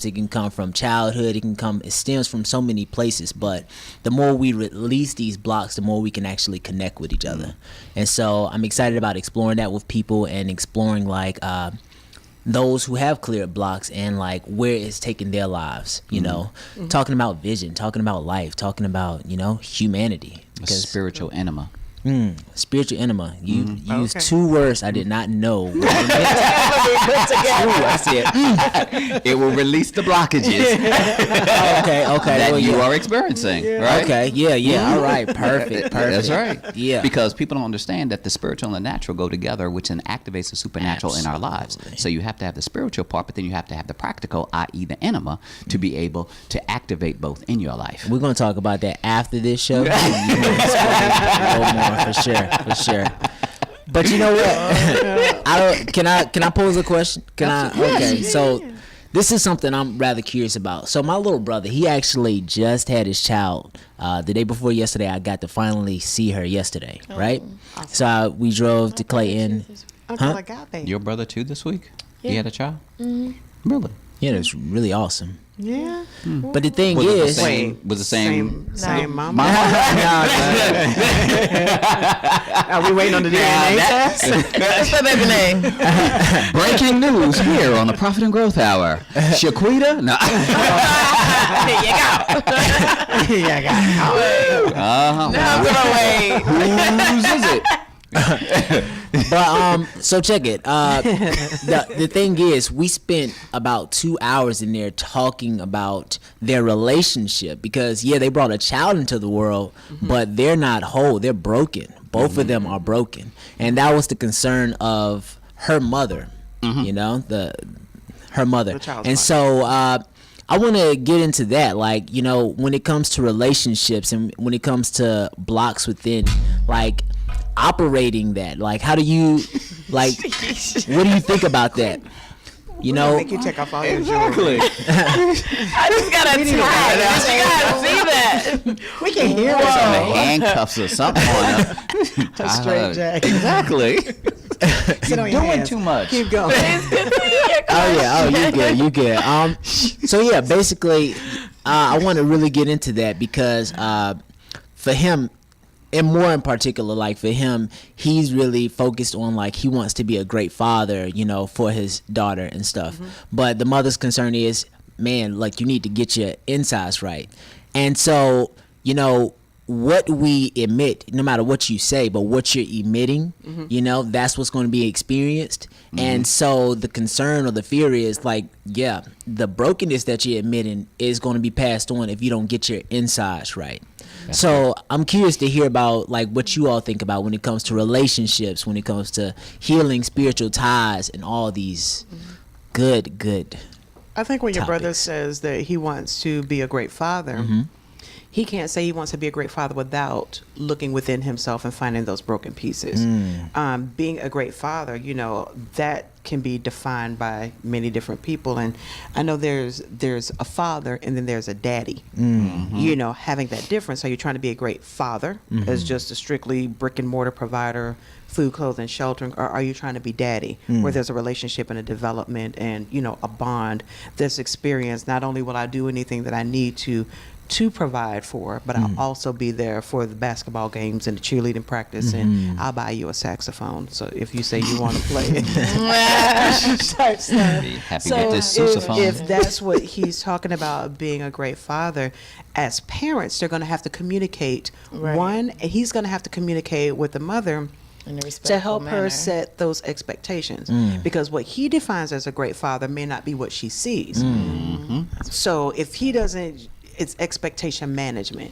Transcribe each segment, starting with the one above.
It can come from childhood. It stems from so many places. But the more we release these blocks, the more we can actually connect with each other. And so I'm excited about exploring that with people and exploring like those who have cleared blocks and like where it's taking their lives, you know, talking about vision, talking about life, talking about, you know, humanity. Spiritual enema. Spiritual enema. You used two words I did not know. I said, It will release the blockages okay. that you are experiencing, right? Okay, yeah. All right, perfect. That's right. Yeah. Because people don't understand that the spiritual and the natural go together, which then activates the supernatural in our lives. So you have to have the spiritual part, but then you have to have the practical, i.e. the enema, to be able to activate both in your life. We're going to talk about that after this show. You can explain a little more, for sure. But you know what? Can I pose a question? Okay, so this is something I'm rather curious about. So my little brother, he actually just had his child the day before yesterday. I got to finally see her yesterday, right? Awesome. So we drove to Clayton. Uncle Agape. Your brother too this week? Yeah. He had a child? Mm-hmm. Really? Yeah, that's really awesome. Yeah. But the thing is, was the same mama? Are we waiting on the DNA test? What's the baby name? Breaking news here on the Profit and Growth Hour. Shaquita? No. Here you go. Whose is it? but so check it. The thing is, we spent about 2 hours in there talking about their relationship because they brought a child into the world, but they're not whole. They're broken. Both of them are broken, and that was the concern of her mother. You know, her mother, and so. I want to get into that, like, you know, when it comes to relationships and when it comes to blocks within, like, operating that, like, how do you, like, what do you think about that? You know, make you take off all your jewelry. I just gotta see that. We can hear Some it. handcuffs or something on her. A straight jacket. Exactly. Sit on your Doing hands. too much. Keep going. you good. So yeah, basically, I want to really get into that because for him, and more in particular, like for him, he's really focused on like he wants to be a great father, you know, for his daughter and stuff. But the mother's concern is, man, like you need to get your insides right. And so, you know, what we emit, no matter what you say, but what you're emitting, you know, that's what's going to be experienced. And so the concern or the fear is like, the brokenness that you're emitting is going to be passed on if you don't get your insides right. So I'm curious to hear about like what you all think about when it comes to relationships, when it comes to healing spiritual ties and all these good I think when your brother topics. says that he wants to be a great father, he can't say he wants to be a great father without looking within himself and finding those broken pieces. Being a great father, you know, that can be defined by many different people. And I know there's a father and then there's a daddy. You know, having that difference. Are you trying to be a great father as just a strictly brick and mortar provider, food, clothing, sheltering, or are you trying to be daddy where there's a relationship and a development and, you know, a bond that's experienced? Not only will I do anything that I need to provide for, but I'll also be there for the basketball games and the cheerleading practice, and I'll buy you a saxophone. So if you say you want to play it, type stuff. Be happy with this sousaphone. If that's what he's talking about, being a great father, as parents, they're going to have to communicate. One, and he's going to have to communicate with the mother to help her set those expectations, because what he defines as a great father may not be what she sees. So if he doesn't, it's expectation management.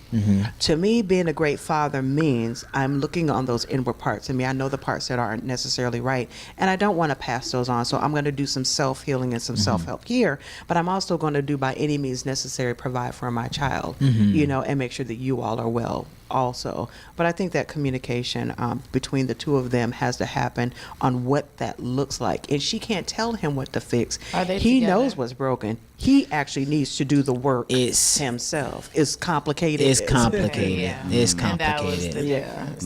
To me, being a great father means I'm looking on those inward parts of me. I know the parts that aren't necessarily right, and I don't want to pass those on. So I'm going to do some self-healing and some self-help here, but I'm also going to do by any means necessary provide for my child, you know, and make sure that you all are well also. But I think that communication between the two of them has to happen on what that looks like. And she can't tell him what to fix. He knows what's broken. He actually needs to do the work himself. It's complicated. It's complicated. It's complicated.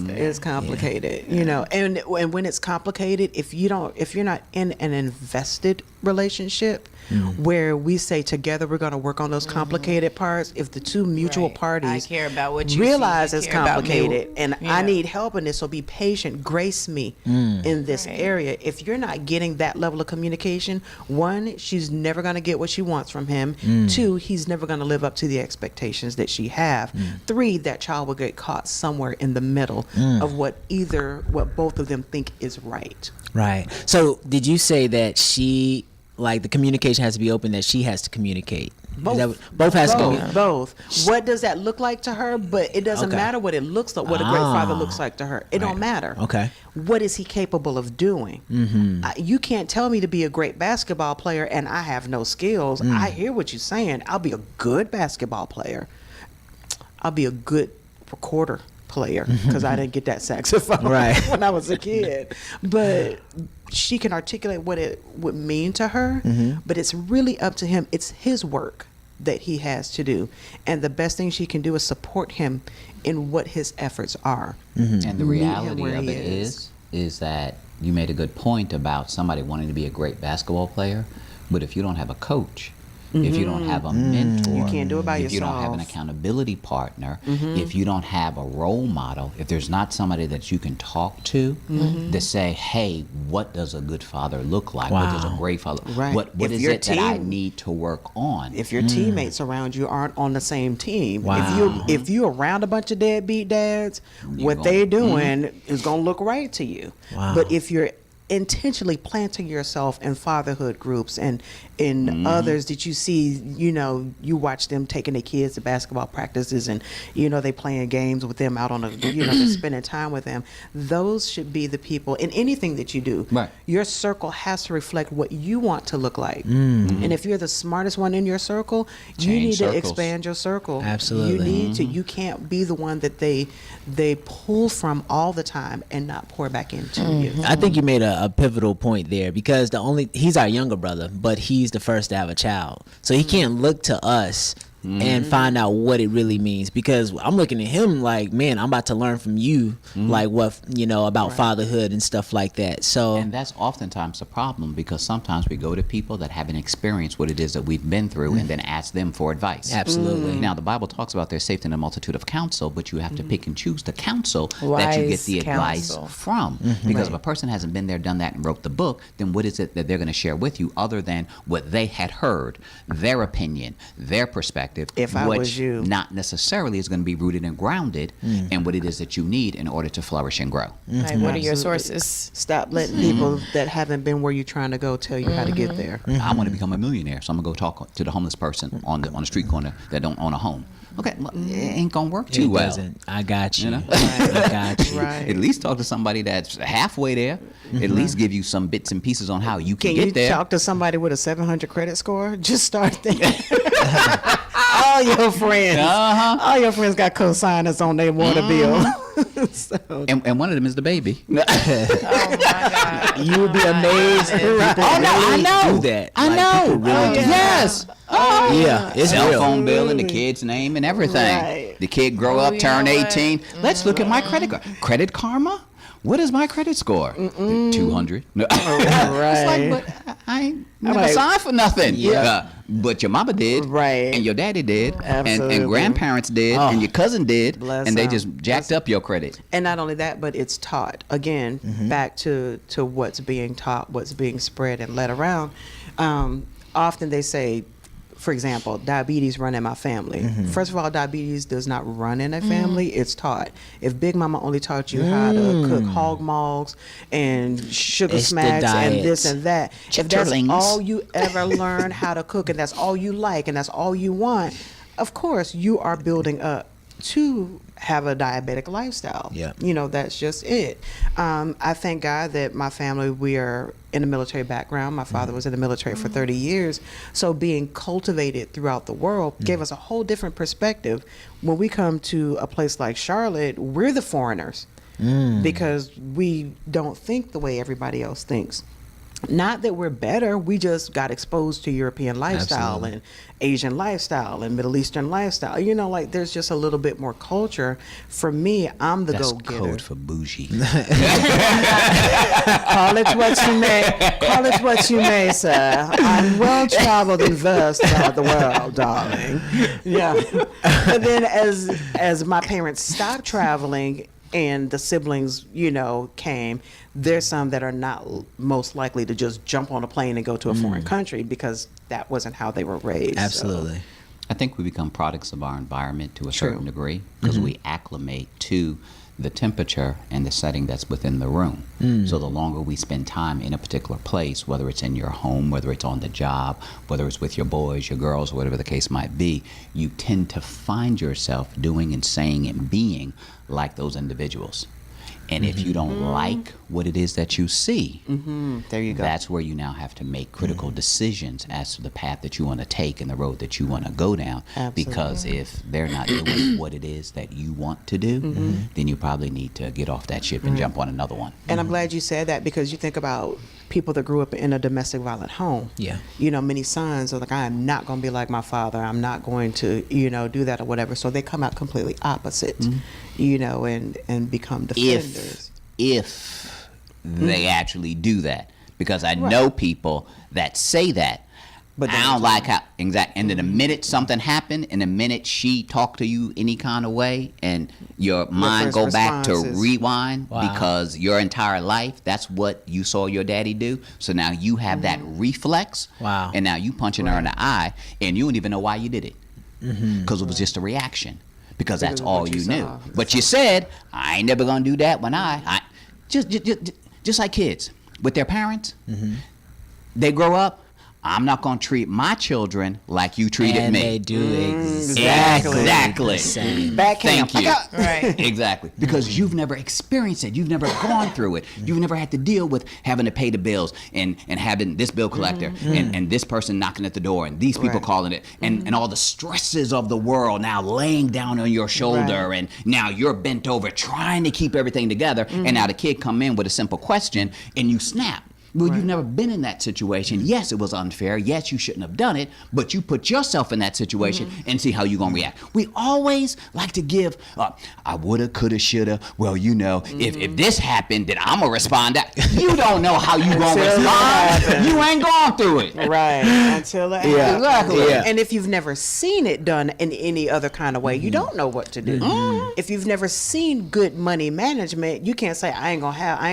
It's complicated. You know, and when it's complicated, if you're not in an invested relationship, where we say together we're going to work on those complicated parts. If the two mutual parties I care about what you realize see, it's care about me. complicated and I need help in this, so be patient, grace me in this area. If you're not getting that level of communication, one, she's never going to get what she wants from him. Two, he's never going to live up to the expectations that she have. Three, that child will get caught somewhere in the middle of what both of them think is right. Right. So did you say that she, like, the communication has to be open, that she has to communicate? Both has to communicate? Both. What does that look like to her? But it doesn't matter what it looks like, what a great father looks like to her. It don't matter. Okay. What is he capable of doing? You can't tell me to be a great basketball player and I have no skills. I hear what you're saying. I'll be a good basketball player. I'll be a good recorder player because I didn't get that saxophone when I was a kid. But she can articulate what it would mean to her, but it's really up to him. It's his work that he has to do. And the best thing she can do is support him in what his efforts are. And the reality of it is that you made a good point about somebody wanting to be a great basketball player, but if you don't have a coach, if you don't have a mentor, you can't do it by if you don't have an yourself. accountability partner, if you don't have a role model, if there's not somebody that you can talk to to say, hey, what does a good father look like? What does a great father? Right. What If is your it that I team- need to work on? If your teammates around you aren't on the same team, Wow. if you're around a bunch of deadbeat dads, what they're doing is going to look right to you. Wow. But if you're intentionally planting yourself in fatherhood groups and in others that you see, you watch them taking their kids to basketball practices and, they playing games with them out on a, they're spending time with them. Those should be the people in anything that you do. Right. Your circle has to reflect what you want to look like. And if you're the smartest one in your circle, you Change need to circles. expand your circle. Absolutely. You need to. You can't be the one that they pull from all the time and not pour back into you. I think you made a pivotal point there, because he's our younger brother, but he's the first to have a child, so he can't look to us and find out what it really means, because I'm looking at him like, man, I'm about to learn from you, like what about fatherhood and stuff like that. So, And that's oftentimes the problem, because sometimes we go to people that haven't experienced what it is that we've been through and then ask them for advice. Absolutely. Now, the Bible talks about there's safety in a multitude of counsel, but you have to pick and choose the counsel that you get Wise the advice counsel. from. Because if a person hasn't been there, done that, and wrote the book, then what is it that they're going to share with you other than what they had heard, their opinion, their perspective, If I which was you. not necessarily is going to be rooted and grounded in what it is that you need in order to flourish and grow. Like, what are your sources? Stop letting people that haven't been where you're trying to go tell you how to get there. I want to become a millionaire, so I'm gonna go talk to the homeless person on the street corner that don't own a home. Okay, well, it ain't gonna work too it well. doesn't. I got you. You know? I got you. Right. At least talk to somebody that's halfway there. At least give you some bits and pieces on how you can Can get you there. talk to somebody with a 700 credit score? Just start there. All your friends, all your friends got co-signers on their water bill. So, And one of them is the baby. Oh my God. You would be amazed. People really do that. I Like, know. people really do Yes. Yeah, it's Cell real. phone bill and the kid's name and everything. Right. The kid grow up, you turn know what? 18. Let's look at my credit card. Credit Karma? What is my credit score? 200. No. It's like, but I ain't never like, signed for nothing. Yeah. But your mama did. Right. And your daddy did. Absolutely. And grandparents did. And your cousin did. Bless and they them. just jacked up your credit. and not only that, but it's taught. Again, back to what's being taught, what's being spread and led around. Often they say, for example, diabetes run in my family. First of all, diabetes does not run in a family, it's taught. If Big Mama only taught you how to cook hog mogs and sugar It's the smacks and diet. this and that, if that's Chitterlings. all you ever learn how to cook and that's all you like and that's all you want, of course you are building up to have a diabetic lifestyle. Yeah. That's just it. I thank God that my family, we are in a military background. My father was in the military for 30 years. So being cultivated throughout the world gave us a whole different perspective. When we come to a place like Charlotte, we're the foreigners because we don't think the way everybody else thinks. Not that we're better, we just got exposed to European lifestyle Absolutely. and Asian lifestyle and Middle Eastern lifestyle. You know, like there's just a little bit more culture. For me, I'm the That's go-getter. code for bougie. Call it what you may. Call it what you may, sir. I'm well traveled and versed about the world, darling. Yeah. And then as my parents stopped traveling and the siblings, you know, came, there's some that are not most likely to just jump on a plane and go to a foreign country because that wasn't how they were raised. So. Absolutely. I think we become products of our environment to a certain degree because we acclimate to the temperature and the setting that's within the room. So the longer we spend time in a particular place, whether it's in your home, whether it's on the job, whether it's with your boys, your girls, whatever the case might be, you tend to find yourself doing and saying and being like those individuals. And if you don't like what it is that you see, There you go. that's where you now have to make critical decisions as to the path that you want to take and the road that you want to go down. Because if they're not doing what it is that you want to do, then you probably need to get off that ship and jump on another one. And I'm glad you said that because you think about people that grew up in a domestic violent home. Yeah. You know, many sons are like, I am not going to be like my father. I'm not going to, you know, do that or whatever. So they come out completely opposite, you know, and become defenders. If they actually do that. Because I know people that say that, but I don't like how, exactly. And then the minute something happened, and the minute she talked to you any kind of way, and your mind first go back to response is- rewind because your entire life, that's what you saw your daddy do. So now you have that reflex. Wow. And now you punching her in the eye, and you don't even know why you did it. Because it was just a reaction. Because that's Because of all what you you knew. saw. But you said, I ain't never gonna do that when I just like kids with their parents. They grow up. I'm not gonna treat my children like you treated And me. they do Exactly. Exactly. the same. Back Thank you. Right. Exactly. Because you've never experienced it. You've never gone through it. You've never had to deal with having to pay the bills and having this bill collector and this person knocking at the door and these people Right. calling it and all the stresses of the world now laying down on your shoulder Right. and now you're bent over trying to keep everything together and now the kid come in with a simple question and you snap. Well, you've never been in that situation. Yes, it was unfair. Yes, you shouldn't have done it, but you put yourself in that situation and see how you're going to react. We always like to give, I woulda, coulda, shoulda. Well, you know, if this happened, then I'm going to respond. You don't know how you going to Until it respond. happens. You ain't going through it. Right. Until it Yeah. happens. Exactly. Yeah. And if you've never seen it done in any other kind of way, you don't know what to do. If you've never seen good money management, you can't say I ain't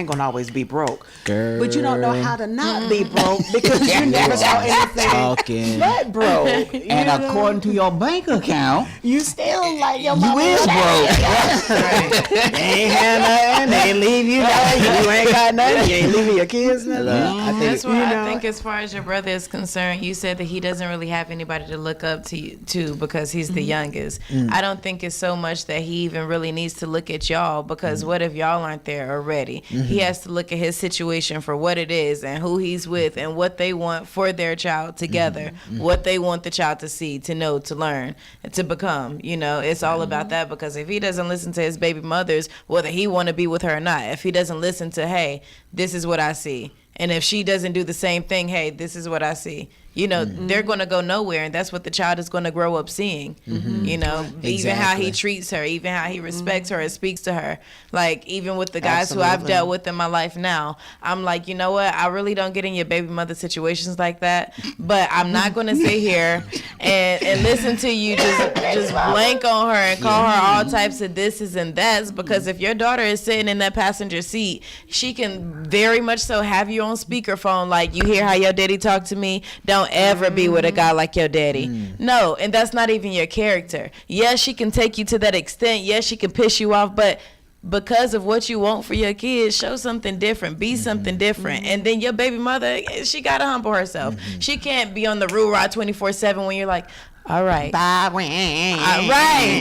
gonna always be broke. Girl. But you don't know how to not be broke because you never saw anything Talking. but broke. You And know? according to your bank account, You still like your you mama. is broke. They ain't had nothing. They ain't leave you nothing. You ain't got nothing. You ain't leaving your kids nothing. I think That's why you I know- think, as far as your brother is concerned, you said that he doesn't really have anybody to look up to because he's the youngest. I don't think it's so much that he even really needs to look at y'all because what if y'all aren't there already? He has to look at his situation for what it is and who he's with and what they want for their child together, what they want the child to see, to know, to learn, to become. You know, it's all about that because if he doesn't listen to his baby mothers, whether he want to be with her or not, if he doesn't listen to, hey, this is what I see. And if she doesn't do the same thing, hey, this is what I see. You know, they're going to go nowhere, and that's what the child is going to grow up seeing. You know, even how he Exactly. treats her, even how he respects her and speaks to her. Like, even with the guys who I've dealt with in my life now, I'm like, you know what? I really don't get in your baby mother situations like that, but I'm not going to sit here and listen to you just blank on her and call her all types of thises and that's because if your daughter is sitting in that passenger seat, she can very much so have you on speakerphone like, you hear how your daddy talk to me? Don't ever be with a guy like your daddy. No, and that's not even your character. Yes, she can take you to that extent. Yes, she can piss you off, but because of what you want for your kids, show something different, be something different. And then your baby mother, she got to humble herself. She can't be on the rule ride 24/7 when you're like, all right. Right.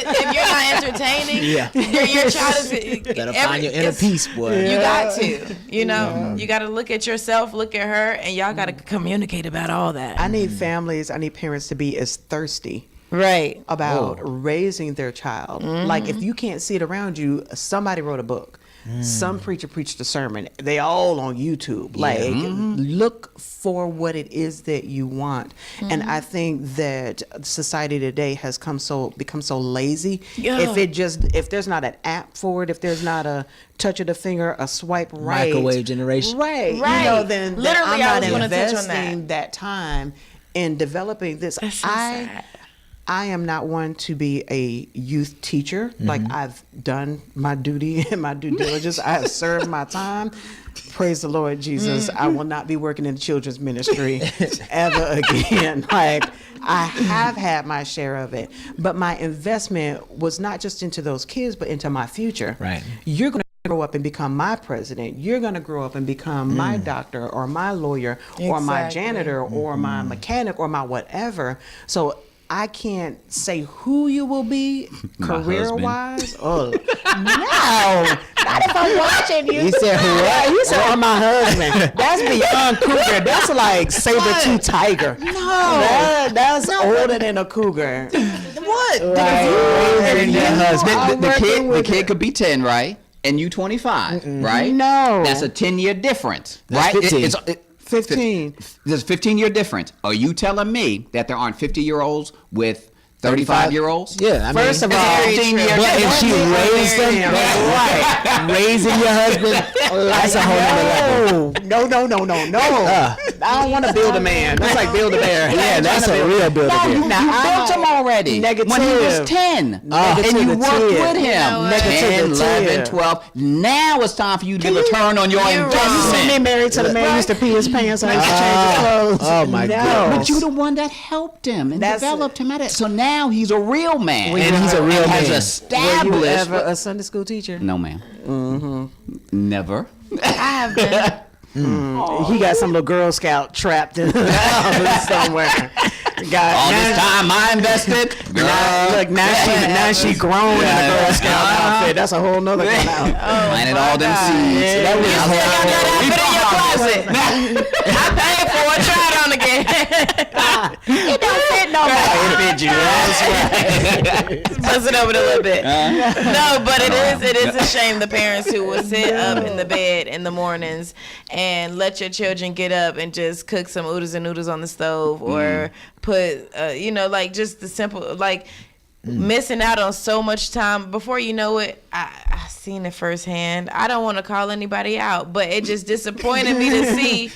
If you're not entertaining, your child is Gotta find your inner peace, boy. You got to, you know, you got to look at yourself, look at her, and y'all got to communicate about all that. I need parents to be as thirsty Right. about raising their child. Like if you can't see it around you, somebody wrote a book. Some preacher preached a sermon. They all on YouTube. Like, look for what it is that you want. And I think that society today has become so lazy. If there's not an app for it, if there's not a touch of the finger, a swipe right, microwave generation, right, then literally, I'm I was not going to touch on investing that time in developing this. That's so sad. I am not one to be a youth teacher. Like, I've done my duty and my due diligence. I have served my time. Praise the Lord Jesus. I will not be working in the children's ministry ever again. Like, I have had my share of it. But my investment was not just into those kids, but into my future. Right. You're going to grow up and become my president. You're going to grow up and become my doctor or my lawyer or my janitor or my mechanic or my whatever. So I can't say who you will be career-wise. Oh, no. Not if I'm watching you. You said who? You said, oh, my husband. That's beyond cougar. That's like saber-tooth tiger. No. That's older than a cougar. What? The kid could be 10, right? And you 25, right? No. That's a 10-year difference, That's right? 15. 15. There's a 15-year difference. Are you telling me that there aren't 50-year-olds with 35-year-olds? Yeah, I mean, First of all, but if she raised them, right, raising your husband, that's a whole other level. No. I don't want to build a man. That's like build a bear. Yeah, that's a real build a bear. You built him already. Negative. When he was 10. And you worked with him. 10, 11, 12. Now it's time for you to return on your You see me investment. married to the man who used to pee his pants and I used to change his clothes. Oh, my God. But you're the one that helped him and That's developed him at it. So now he's a real man. And he's a real and has man. established. Were you ever a Sunday school teacher? No, ma'am. Never. I have been. He got some little Girl Scout trapped in somewhere. All this time I invested. Now she grown in a Girl Scout outfit. That's a whole nother one out. Planted all them seeds. That was Put it in your closet. I paid for it. Try it on again. It don't fit no more. Bust it over a little bit. No, but it is a shame the parents who will sit up in the bed in the mornings and let your children get up and just cook some oodles and noodles on the stove or put like just the simple missing out on so much time. Before you know it, I seen it firsthand. I don't want to call anybody out, but it just disappointed me to see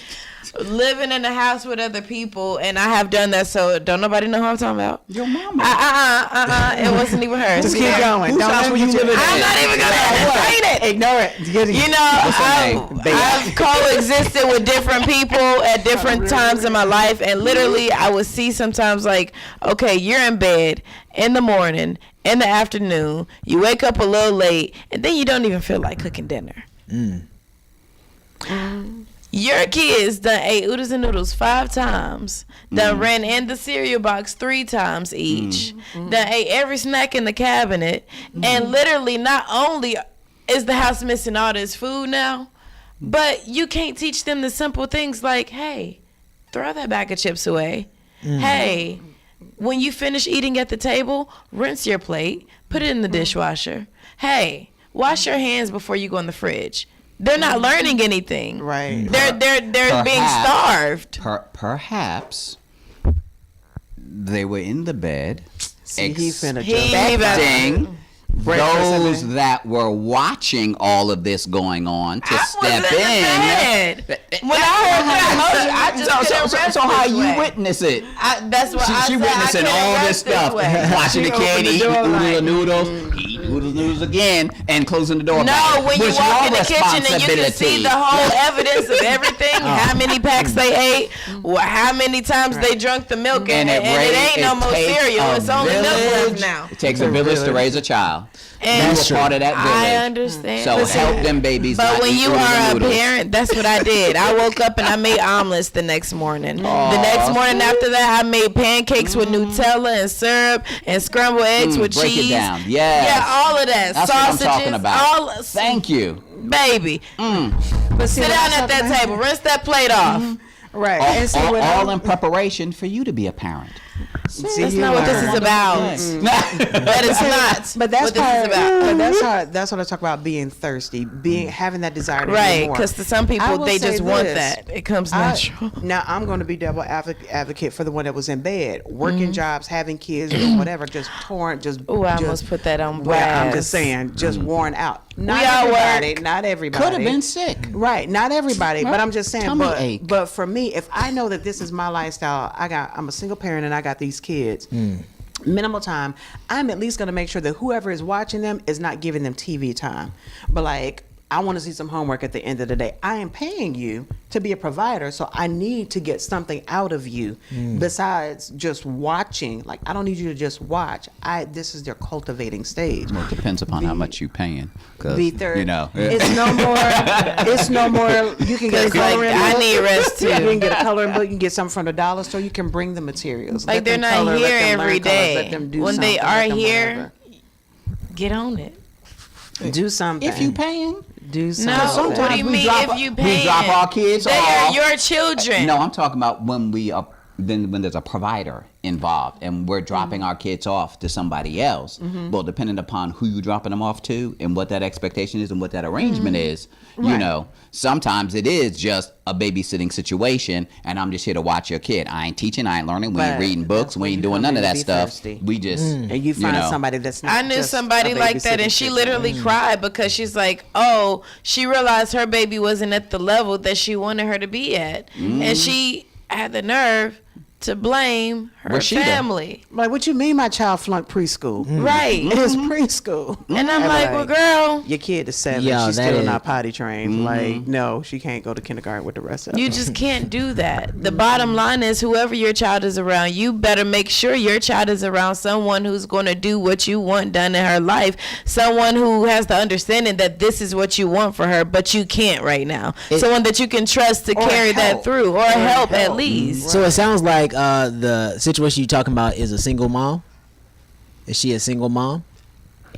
living in a house with other people, and I have done that, so don't nobody know who I'm talking about. Your mama. It wasn't even her. Just keep going. Whose house were you living in? I'm not even gonna explain it. Ignore it. You know, I've coexisted with different people at different times in my life, and literally I would see sometimes like, okay, you're in bed in the morning, in the afternoon, you wake up a little late, and then you don't even feel like cooking dinner. Your kids done ate oodles and noodles 5 times, done ran in the cereal box 3 times each, done ate every snack in the cabinet, and literally not only is the house missing all this food now, but you can't teach them the simple things like, hey, throw that bag of chips away. Hey, when you finish eating at the table, rinse your plate, put it in the dishwasher. Hey, wash your hands before you go in the fridge. They're not learning anything. Right. They're being starved. Perhaps they were in the bed He those that were watching all of this going on to step in. When I heard that, I just couldn't so how you witness it? That's what I She said. witnessing all this stuff, watching the kid eat noodles, eat noodles again, and closing the door. No, when you walk in the kitchen and you can see the whole evidence of everything, how many packs they ate, how many times they drunk the milk, and it ain't no more cereal. It's only milk left now. It takes a village to raise a child. And you were part of that village. I understand. So help them babies. But when you are a parent, that's what I did. I woke up and I made omelets the next morning. The next morning after that, I made pancakes with Nutella and syrup and scrambled eggs with break cheese. It down. Yes. Yeah, all of that. That's sausages. What I'm talking about. Thank you. Baby. But sit down at that table. Rinse that plate off. Right. All in preparation for you to be a parent. That's not what this is about. That is not. But that's what this is about. But that's what I talk about, being thirsty, having that desire to Right, get more. because to some people they just want that. It comes natural. Now I'm going to be devil advocate for the one that was in bed, working jobs, having kids, or whatever, just torn, just. Oh, I almost put that on blast. I'm just saying, just worn out. Not all everybody. work. Not everybody. Could have been sick. Right, not everybody, but I'm just saying. Tummy ache. But for me, if I know that this is my lifestyle, I'm a single parent and I got these kids. Minimal time. I'm at least going to make sure that whoever is watching them is not giving them TV time. But like, I want to see some homework at the end of the day. I am paying you to be a provider, so I need to get something out of you besides just watching. Like, I don't need you to just watch. This is their cultivating stage. Well, it depends upon how much you're paying. Be third. You know. It's no more. It's no more. You can get a coloring book. I need rest too. You can get a coloring book. You can get something from the dollar store. You can bring the materials. Like, Let they're them not color, here let them learn every colors, day. let them do When they something, are let them here, get on it. whatever. Do something. If you paying. Do something. No, what do you mean if you pay? We drop our kids They off. are your children. No, I'm talking about when we are. Then when there's a provider involved and we're dropping our kids off to somebody else, well, depending upon who you're dropping them off to and what that expectation is and what that arrangement is, you know, sometimes it is just a babysitting situation and I'm just here to watch your kid. I ain't teaching, I ain't learning, we ain't reading books, we ain't doing none of that stuff. Thirsty. We just, And you find somebody that's not. I knew just somebody a like that, and babysitting she situation. literally cried because she's like, oh, she realized her baby wasn't at the level that she wanted her to be at. And she had the nerve to blame her Rashida. family. Like, what you mean my child flunked preschool? Right. It's preschool. And I'm like, well, girl, Your kid is 7. Yo, She's that still is- not potty trained. Like, no, she can't go to kindergarten with the rest of them. you just can't do that. The bottom line is whoever your child is around, you better make sure your child is around someone who's going to do what you want done in her life. Someone who has the understanding that this is what you want for her, but you can't right now. Someone that you can trust to carry that help. through or help at least. So it sounds like the situation you're talking about is a single mom. Is she a single mom?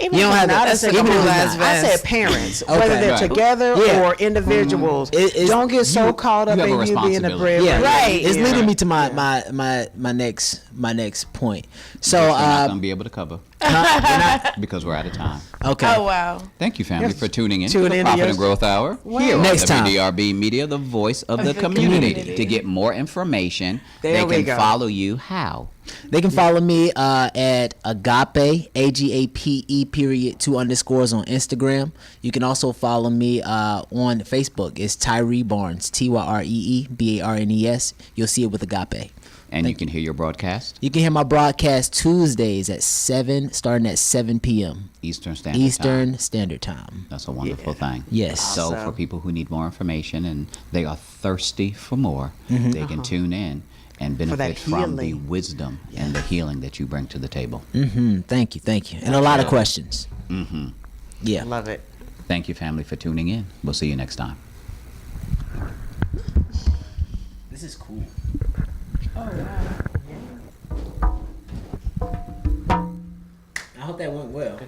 Even You don't if have not to- a single even if mom, it's not. I said parents, whether they're Right. together Yeah. or individuals. Don't get so caught up you have in a you being a responsibility. breadwinner. Yeah, Right. It's Yeah. leading me to my next point. So we're not going to be able to cover because we're out of time. okay. Oh, wow. Thank you, family, for tuning in Tune to the in to Profit your- and Growth Hour here Next on time. WDRB Media, the voice of the community. To get more information, There they we can go. follow you. How? They can follow me at Agape, AGAPE_2 on Instagram. You can also follow me on Facebook. It's Tyree Barnes, TYREEBARNES. You'll see it with Agape. And you can hear your broadcast You can hear my broadcast Tuesdays at 7, starting at 7 p.m. Eastern Standard Time. Eastern Standard Time. That's a wonderful thing. Yes. So Awesome. for people who need more information and they are thirsty for more, they can tune in and that benefit from the healing. wisdom and the healing that you bring to the table. Thank you. And a lot of questions. Yeah. Love it. Thank you, family, for tuning in. We'll see you next time. This is cool. I hope that went well.